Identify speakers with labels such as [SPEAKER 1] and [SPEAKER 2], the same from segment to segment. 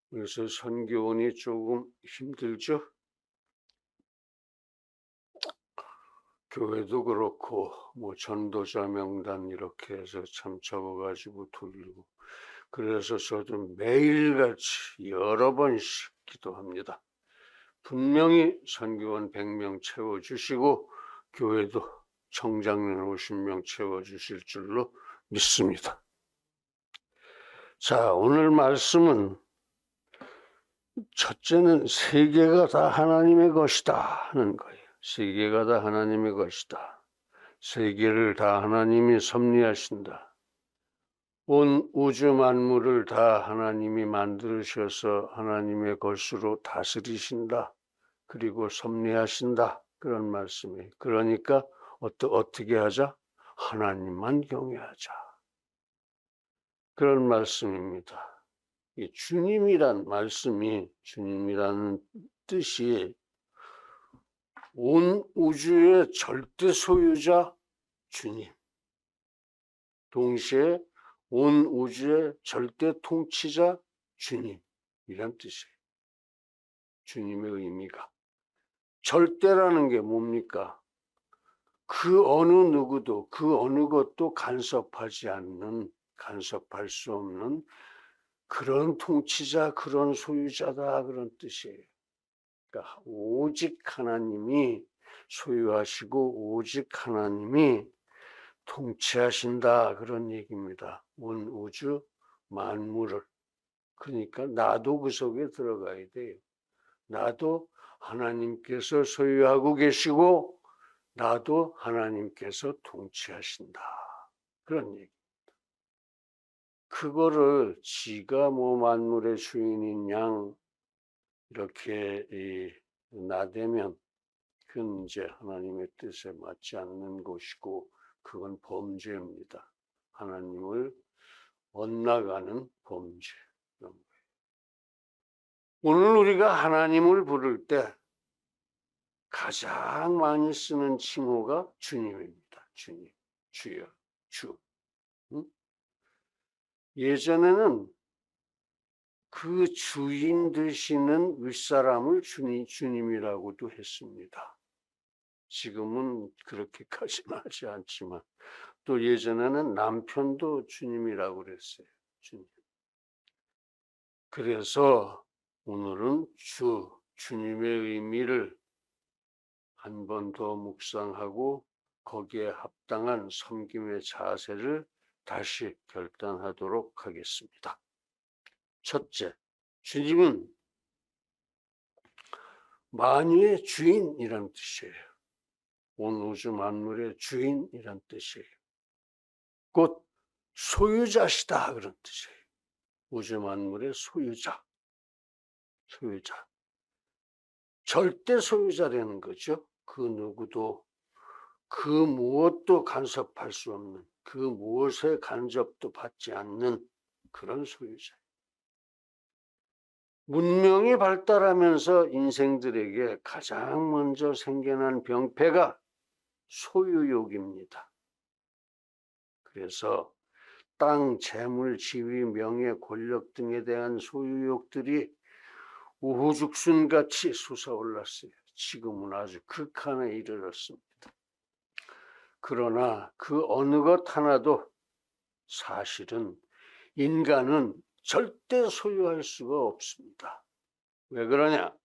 [SPEAKER 1] 그래서 선교원이 조금 힘들죠. 교회도 그렇고 뭐 전도자 명단 이렇게 해서 참 적어가지고 돌리고, 그래서 저도 매일같이 여러 번씩 기도합니다. 분명히 선교원 100명 채워주시고 교회도 청장년 50명 채워주실 줄로 믿습니다. 자, 오늘 말씀은 첫째는 세계가 다 하나님의 것이다 하는 거예요. 세계가 다 하나님의 것이다. 세계를 다 하나님이 섭리하신다. 온 우주 만물을 다 하나님이 만드셔서 하나님의 것으로 다스리신다. 그리고 섭리하신다. 그런 말씀이에요. 그러니까 어떻게 하자? 하나님만 경외하자. 그런 말씀입니다. 이 주님이란 말씀이, 주님이라는 뜻이 온 우주의 절대 소유자 주님, 동시에 온 우주의 절대 통치자 주님이란 뜻이에요. 주님의 의미가. 절대라는 게 뭡니까? 그 어느 누구도 그 어느 것도 간섭하지 않는, 간섭할 수 없는 그런 통치자, 그런 소유자다, 그런 뜻이에요. 그러니까 오직 하나님이 소유하시고 오직 하나님이 통치하신다, 그런 얘기입니다. 온 우주 만물을. 그러니까 나도 그 속에 들어가야 돼요. 나도 하나님께서 소유하고 계시고 나도 하나님께서 통치하신다, 그런 얘기. 그거를 지가 뭐 만물의 주인인 양 이렇게 나대면 그건 이제 하나님의 뜻에 맞지 않는 것이고 그건 범죄입니다. 하나님을 엇나가는 범죄. 오늘 우리가 하나님을 부를 때 가장 많이 쓰는 칭호가 주님입니다. 주님, 주여, 주. 응? 예전에는 그 주인 되시는 윗사람을 주님이라고도 했습니다. 지금은 그렇게까지는 하지 않지만 또 예전에는 남편도 주님이라고 그랬어요. 주님. 그래서 오늘은 주님의 의미를 한 번 더 묵상하고 거기에 합당한 섬김의 자세를 다시 결단하도록 하겠습니다. 첫째, 주님은 만유의 주인이란 뜻이에요. 온 우주 만물의 주인이란 뜻이에요. 곧 소유자시다, 그런 뜻이에요. 우주 만물의 소유자. 절대 소유자 되는 거죠. 그 누구도 그 무엇도 간섭할 수 없는, 그 무엇의 간섭도 받지 않는 그런 소유자. 문명이 발달하면서 인생들에게 가장 먼저 생겨난 병폐가 소유욕입니다. 그래서 땅, 재물, 지위, 명예, 권력 등에 대한 소유욕들이 우후죽순같이 솟아올랐어요. 지금은 아주 극한에 이르렀습니다. 그러나 그 어느 것 하나도 사실은 인간은 절대 소유할 수가 없습니다. 왜 그러냐?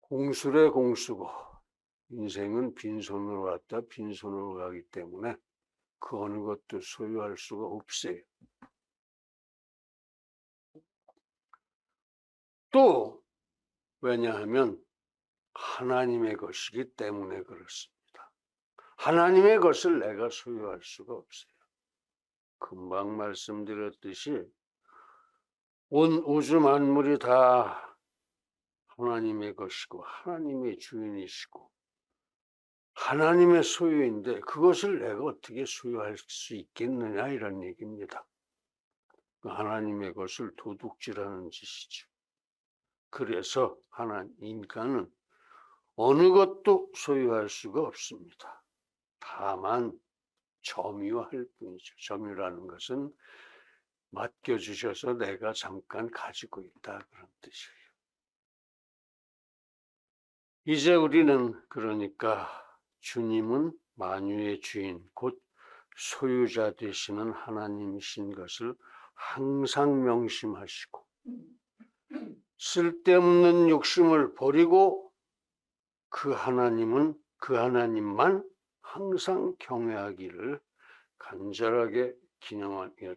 [SPEAKER 1] 공수래 공수고 인생은 빈손으로 왔다 빈손으로 가기 때문에 그 어느 것도 소유할 수가 없어요. 또 왜냐하면 하나님의 것이기 때문에 그렇습니다. 하나님의 것을 내가 소유할 수가 없어요. 금방 말씀드렸듯이 온 우주 만물이 다 하나님의 것이고 하나님의 주인이시고 하나님의 소유인데 그것을 내가 어떻게 소유할 수 있겠느냐, 이런 얘기입니다. 하나님의 것을 도둑질하는 짓이죠. 그래서 인간은 어느 것도 소유할 수가 없습니다. 다만 점유할 뿐이죠. 점유라는 것은 맡겨주셔서 내가 잠깐 가지고 있다 그런 뜻이에요. 이제 우리는 그러니까 주님은 만유의 주인 곧 소유자 되시는 하나님이신 것을 항상 명심하시고 쓸데없는 욕심을 버리고 그 하나님만 항상 경외하기를 간절하게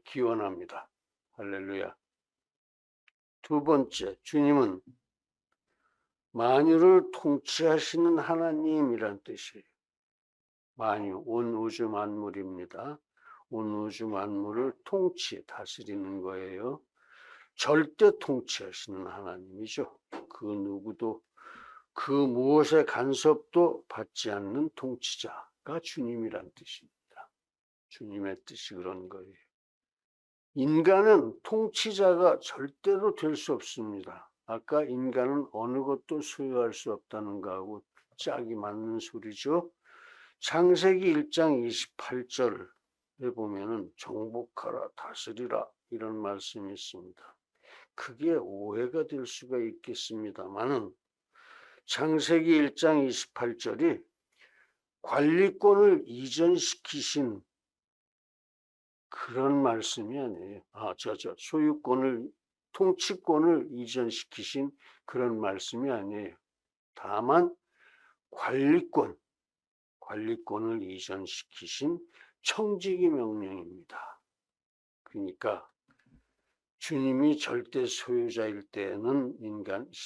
[SPEAKER 1] 기원합니다. 할렐루야. 두 번째, 주님은 만유를 통치하시는 하나님이란 뜻이에요. 만유, 온 우주 만물입니다. 온 우주 만물을 다스리는 거예요. 절대 통치하시는 하나님이죠. 그 누구도 그 무엇의 간섭도 받지 않는 통치자가 주님이란 뜻입니다. 주님의 뜻이 그런 거예요. 인간은 통치자가 절대로 될 수 없습니다. 아까 인간은 어느 것도 소유할 수 없다는 거하고 짝이 맞는 소리죠. 창세기 1장 28절에 보면은 정복하라 다스리라 이런 말씀이 있습니다. 그게 오해가 될 수가 있겠습니다만은 창세기 1장 28절이 관리권을 이전시키신 그런 말씀이 아니에요. 통치권을 이전시키신 그런 말씀이 아니에요. 다만 관리권을 이전시키신 청지기 명령입니다. 그러니까 주님이 절대 소유자일 때는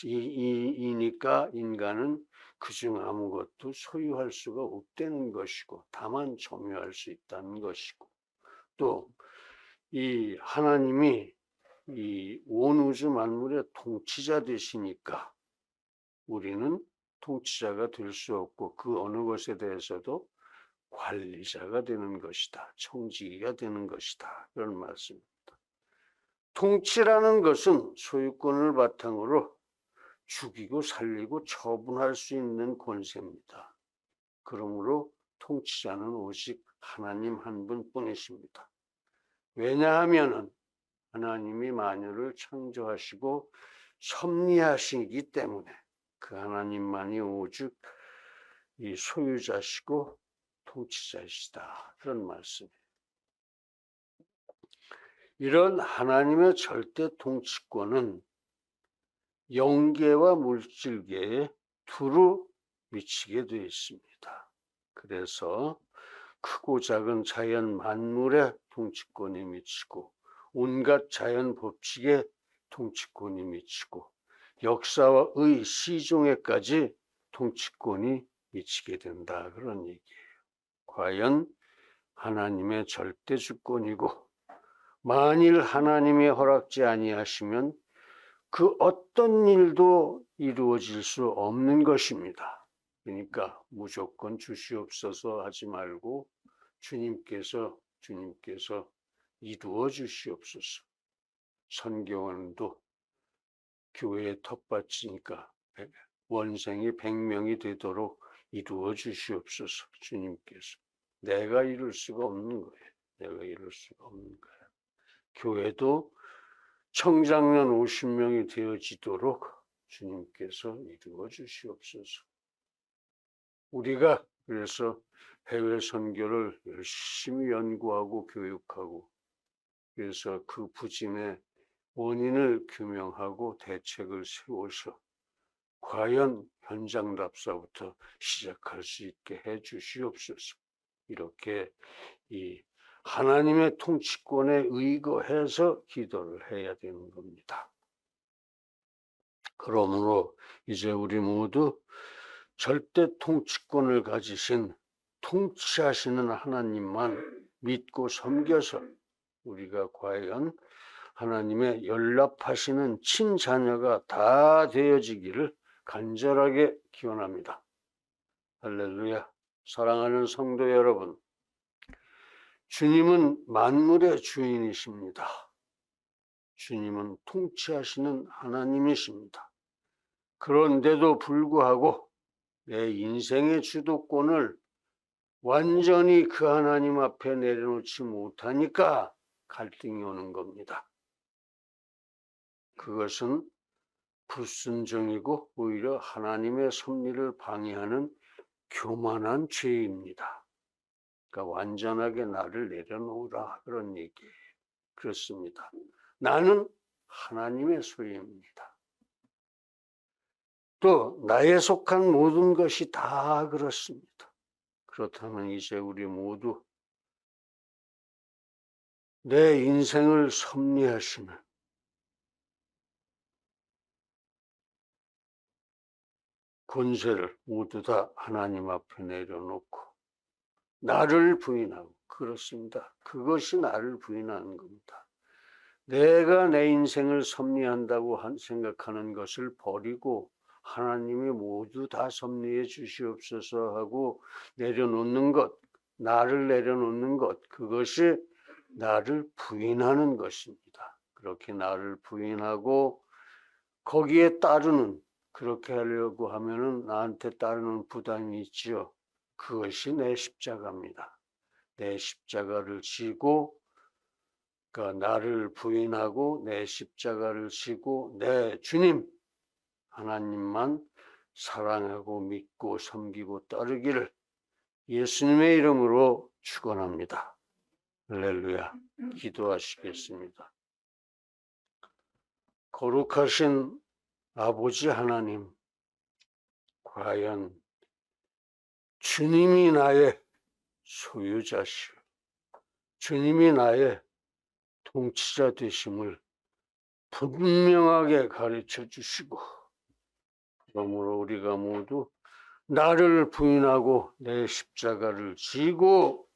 [SPEAKER 1] 이니까 인간은 그중 아무것도 소유할 수가 없다는 것이고 다만 점유할 수 있다는 것이고 또 이 하나님이 이 온 우주 만물의 통치자 되시니까 우리는 통치자가 될 수 없고 그 어느 것에 대해서도 관리자가 되는 것이다. 청지기가 되는 것이다. 그런 말씀입니다. 통치라는 것은 소유권을 바탕으로 죽이고 살리고 처분할 수 있는 권세입니다. 그러므로 통치자는 오직 하나님 한 분뿐이십니다. 왜냐하면 하나님이 만유를 창조하시고 섭리하시기 때문에 그 하나님만이 오직 이 소유자시고 통치자이시다. 그런 말씀이에요. 이런 하나님의 절대 통치권은 영계와 물질계에 두루 미치게 되어 있습니다. 그래서 크고 작은 자연 만물의 통치권이 미치고 온갖 자연 법칙에 통치권이 미치고 역사와 의 시종에까지 통치권이 미치게 된다. 그런 얘기예요. 과연 하나님의 절대 주권이고 만일 하나님이 허락지 아니하시면 그 어떤 일도 이루어질 수 없는 것입니다. 그러니까 무조건 주시옵소서 하지 말고 주님께서 이루어 주시옵소서. 선교원도 교회의 텃밭이니까 원생이 100명이 되도록 이루어 주시옵소서. 주님께서 내가 이룰 수가 없는 거예요. 교회도 청장년 50명이 되어지도록 주님께서 이루어 주시옵소서. 우리가 그래서 해외 선교를 열심히 연구하고 교육하고 그래서 그 부진의 원인을 규명하고 대책을 세워서 과연 현장 답사부터 시작할 수 있게 해 주시옵소서. 이렇게 이 하나님의 통치권에 의거해서 기도를 해야 되는 겁니다. 그러므로 이제 우리 모두 절대 통치권을 가지신 통치하시는 하나님만 믿고 섬겨서 우리가 과연 하나님의 연락하시는 친자녀가 다 되어지기를 간절하게 기원합니다. 할렐루야. 사랑하는 성도 여러분, 주님은 만물의 주인이십니다. 주님은 통치하시는 하나님이십니다. 그런데도 불구하고 내 인생의 주도권을 완전히 그 하나님 앞에 내려놓지 못하니까 갈등이 오는 겁니다. 그것은 불순종이고 오히려 하나님의 섭리를 방해하는 교만한 죄입니다. 그러니까 완전하게 나를 내려놓으라 그런 얘기예요. 그렇습니다. 나는 하나님의 소유입니다. 또 나에 속한 모든 것이 다 그렇습니다. 그렇다면 이제 우리 모두 내 인생을 섭리하시는 권세를 모두 다 하나님 앞에 내려놓고 나를 부인하고, 그렇습니다. 그것이 나를 부인하는 겁니다. 내가 내 인생을 섭리한다고 생각하는 것을 버리고 하나님이 모두 다 섭리해 주시옵소서 하고 내려놓는 것, 나를 내려놓는 것, 그것이 나를 부인하는 것입니다. 그렇게 나를 부인하고 거기에 따르는, 그렇게 하려고 하면은 나한테 따르는 부담이 있지요. 그것이 내 십자가입니다. 내 십자가를 지고, 그러니까 나를 부인하고 내 십자가를 지고 내 주님 하나님만 사랑하고 믿고 섬기고 따르기를 예수님의 이름으로 축원합니다. 할렐루야. 기도하시겠습니다. 거룩하신 아버지 하나님, 과연 주님이 나의 소유자시오, 주님이 나의 통치자 되심을 분명하게 가르쳐 주시고, 그러므로 우리가 모두 나를 부인하고 내 십자가를 지고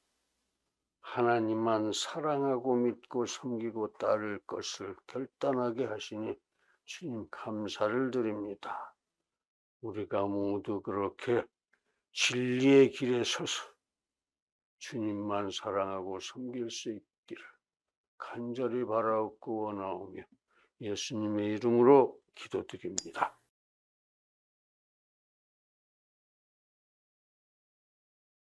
[SPEAKER 1] 하나님만 사랑하고 믿고 섬기고 따를 것을 결단하게 하시니 주님 감사를 드립니다. 우리가 모두 그렇게 진리의 길에 서서 주님만 사랑하고 섬길 수 있기를 간절히 바라옵고 원하오며 예수님의 이름으로 기도드립니다.